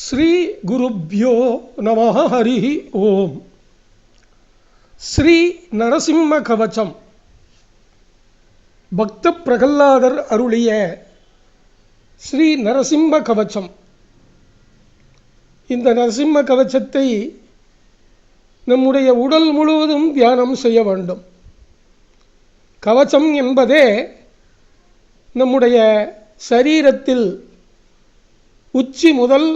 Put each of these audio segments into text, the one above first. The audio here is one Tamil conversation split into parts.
ஸ்ரீ குருப்யோ நம ஹரி ஓம். ஸ்ரீ நரசிம்ம கவச்சம் பக்த பிரகல்லாதர் அருளிய ஸ்ரீ நரசிம்ம கவச்சம். இந்த நரசிம்ம கவச்சத்தை நம்முடைய உடல் முழுவதும் தியானம் செய்ய வேண்டும். கவச்சம் என்பதே நம்முடைய சரீரத்தில் உச்சி முதல்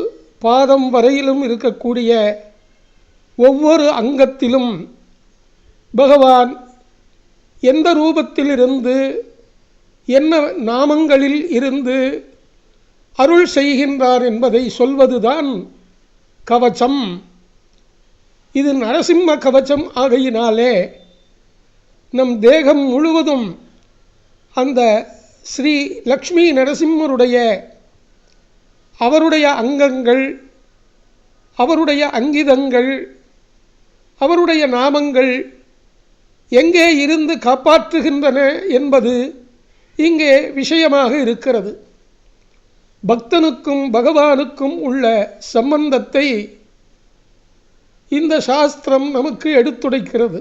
பாதம் வரையிலும் இருக்கக்கூடிய ஒவ்வொரு அங்கத்திலும் பகவான் எந்த ரூபத்திலிருந்து என்ன நாமங்களில் இருந்து அருள் செய்கின்றார் என்பதை சொல்வதுதான் கவச்சம். இது நரசிம்ம கவச்சம் ஆகையினாலே நம் தேகம் முழுவதும் அந்த ஸ்ரீ லக்ஷ்மி நரசிம்மருடைய அவருடைய அங்கங்கள், அவருடைய அங்கிதங்கள், அவருடைய நாமங்கள் எங்கே இருந்து காப்பாற்றுகின்றன என்பது இங்கே விஷயமாக இருக்கிறது. பக்தனுக்கும் பகவானுக்கும் உள்ள சம்பந்தத்தை இந்த சாஸ்திரம் நமக்கு எடுத்துரைக்கிறது.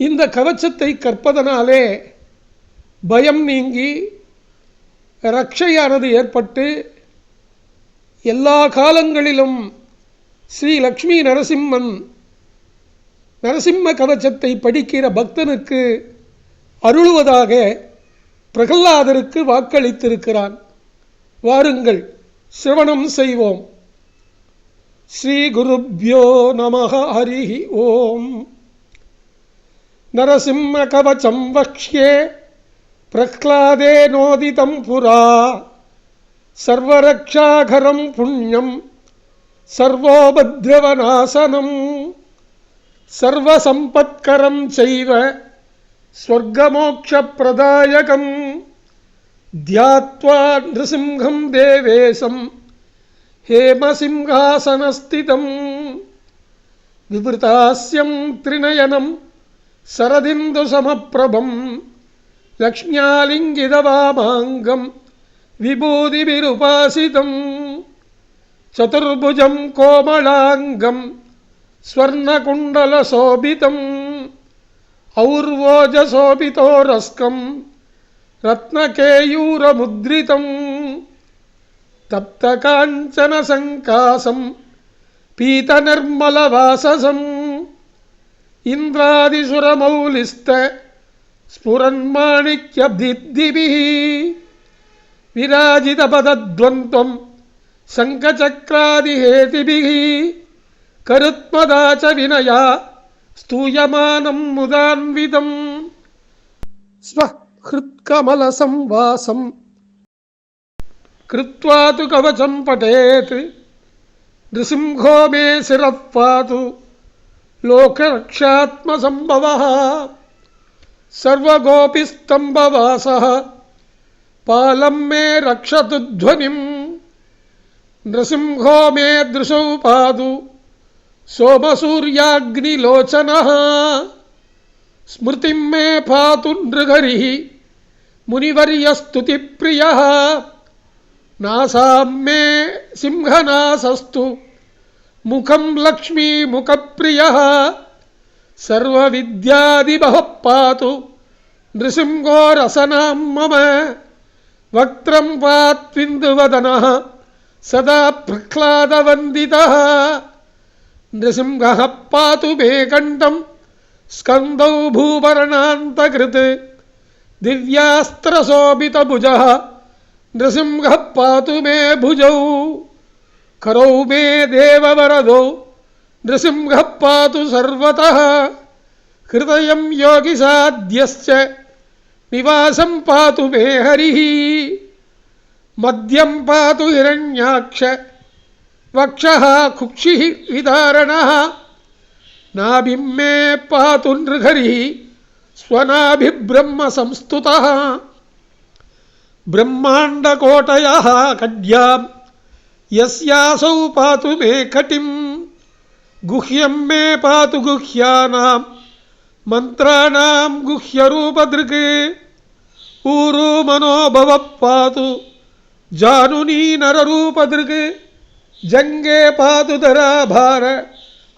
இந்த கவச்சத்தை கற்பதனாலே பயம் நீங்கி ரட்சையானது ஏற்பட்டு எல்லா காலங்களிலும் ஸ்ரீ லக்ஷ்மி நரசிம்மன் நரசிம்ம கவச்சத்தை படிக்கிற பக்தனுக்கு அருளுவதாக பிரகல்லாதருக்கு வாக்களித்திருக்கிறான். வாருங்கள் சிரவணம் செய்வோம். ஸ்ரீ குருப்யோ நம ஹரி ஓம். நரசிம்ம கவச்சம் வக்ஷ்யே பிரஹ்லாதே நோதிதம் புரா சர்வரக்ஷாகரம் புண்ணியம் சர்வோபத்ரவநாசனம் சர்வசம்பத்கரம் செய்வ ஸ்வர்கமோக்ஷப்ரதாயகம் த்யாத்வா நிருசிம்ஹம் தேவேசம் ஹேமசிம்ஹாசனஸ்திதம் விவృతాஸ்யம் த்ரிநயனம் சரதிந்து சமப்ரபம் லக்ஷ்மியாலிங்கிதவாமாங்கம் விபூதிபிருபாசிதம் சதுர்புஜம் கோமளாங்கம் ஸ்வர்ணகுண்டலசோபிதம் ஔர்வோஜசோபிதோரஸ்கம் ரத்னகேயூரமுத்ரிதம் தப்தகாஞ்சனசங்காசம் பீதநிர்மலவாசசம் இந்திராதிசுரமௌலிஸ்த ஸ்புரன்மாணிக்யப்திபிஹ விராஜிதபதத்வந்த்வம் சங்கசக்ராதிஹேதிபிஹ கருத்மதாச வினயா ஸ்தூயமானம் முதான்விதம் ஸ்வஹ்ருத்கமலசம்வாசம் கிருத்வா து கவசம் படேத் நிருசிம்ஹோ மே சிரः பாது லோகரக்ஷாத்மசம்பவः சர்வகோபிஸ்தம்பவாசः பாலம் மே ரக்ஷது த்வனிம் நிருசிம்ஹோ மே திருஷௌ பாது சோமசூர்யாக்னிலோச்சனः ஸ்மிருதிம் மே பாது நிருகரிः முனிவர்யஸ்துதிப்ரியः நாசாம் மே சிம்ஹநாசஸ்து முகம் லக்ஷ்மீ முகப்பிரியः சர்வவித்யாதிபः பாது நிருசிம்ஹோ ரசனாம் மம வக்த்ரம் பாத்விந்துவதனः சதா பிரஹ்லாதவந்திதः நிருசிம்ஹः பாது மே கண்டம் ஸ்கந்தௌ பூபர்ணாந்தகிருத் திவ்யாஸ்திரசோபிதபுஜः நிருசிம்ஹः பாது மே புஜௌ கரௌ மே தேவவரதோ நிருசிம்ஹः பாது சர்வதः ஹிருதயம் யோகிசாத்யஸ்ச நிவாசம் பாது மே ஹரிः மத்யம் பாது ஹிரண்யாக்ஷ வக்ஷः குக்ஷிः விதாரணः நாபிம் மே பாது நிருகரிः ஸ்வநாபிப்ரஹ்ம சம்ஸ்துதः பிரம்மாண்டகோட்டயः கட்யாம் யஸ்யாசௌ பாது மே கட்டிம் குஹ்யம் மே பாது குஹ்யானாம் மந்த்ராணாம் குஹ்யரூபத்ருக் ஊரு மனோபவ பாது ஜானுனீ நரரூபதிருக் ஜங்கே பாதுதராபார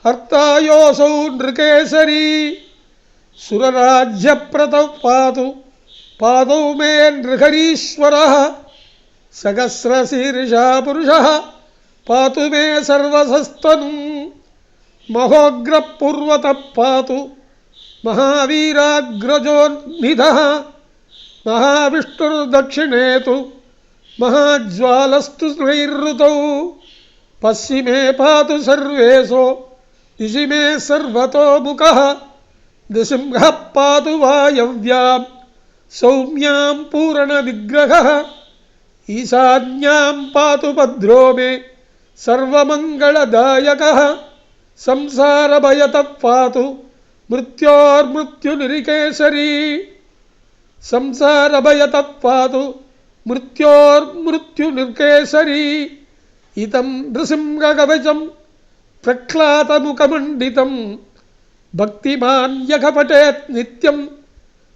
ஹர்த்தாயோசௌ நிருகேசரி சுரராஜ்யப்ரதௌ பாது பாதௌ மே நிருஹரீஸ்வரः சகஸ்ரசீர்ஷா புருஷः பாது மே சர்வசஸ்தனும் மகோக்ரபூர்வதः பாது மகாவீராக்ரஜோநிதः மகாவிஷ்ணுர்தட்சிணே து மகாஜ்வாலஸ்து நைருதௌ பश्चिमे பாது சர்வேஷோ திசி மே சர்வதோ முகः நிருசிம்ஹः பாது வாயவ்யாம் சௌம்யாம் பூரணவிக்கிரகः ஈசான்யாம் பாது பத்ரோ மே சர்வமங்களதாயகः संसारभयतः पातु मृत्योर्मृत्युनिरिकेसरी संसारभयतः पातु मृत्योर्मृत्युनिर्केसरी इदं नृसिंहकवचं प्रह्लादमुखमण्डितं भक्तिमान् यः पठेत् नित्यं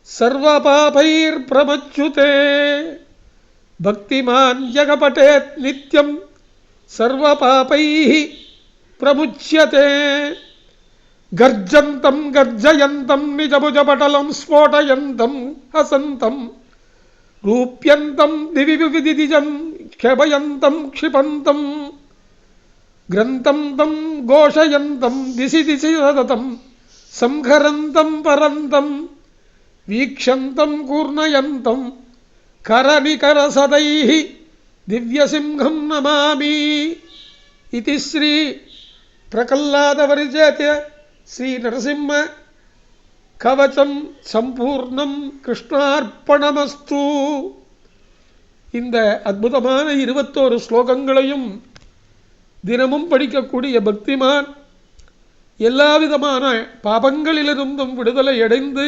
सर्वपापैर्प्रमुच्यते भक्तिमान् यः पठेत् नित्यं सर्वपापैः प्रमुच्यते गर्जन्तं गर्जयन्तं निजभुजपटलं स्फोटयन्तं हसन्तं रूप्यन्तं दिवि विदिजं क्षपयन्तं क्षिपन्तं ग्रन्थं तं घोषयन्तं दिशि दिशि सततं संहरन्तं परन्तं वीक्षन्तं कूर्णयन्तं करनिकरसदैः दिव्यसिंहं नमामि इति श्री प्रकल्लादवरिजयते श्री नरसिंह कवचम संपूर्णम कृष्णार्पणमस्तु. இந்த அற்புதமான 21 ஸ்லோகங்களையும் தினமும் படிக்கக்கூடிய பக்திமான் எல்லாவிதமான பாபங்களிலிருந்தும் விடுதலை அடைந்து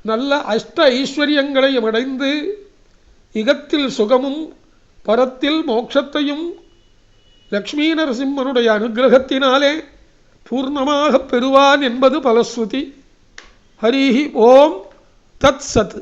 நல்ல அஷ்ட ஐஸ்வர்யங்களையும் அடைந்து இகத்தில் சுகமும் பரத்தில் மோட்சத்தையும் லக்ஷ்மீ நரசிம்மனுடைய அனுகிரகத்தினாலே பூர்ணமாக பெறுவான் என்பது பலஸ்ருதி. ஹரிஹி ஓம் தத் சத்.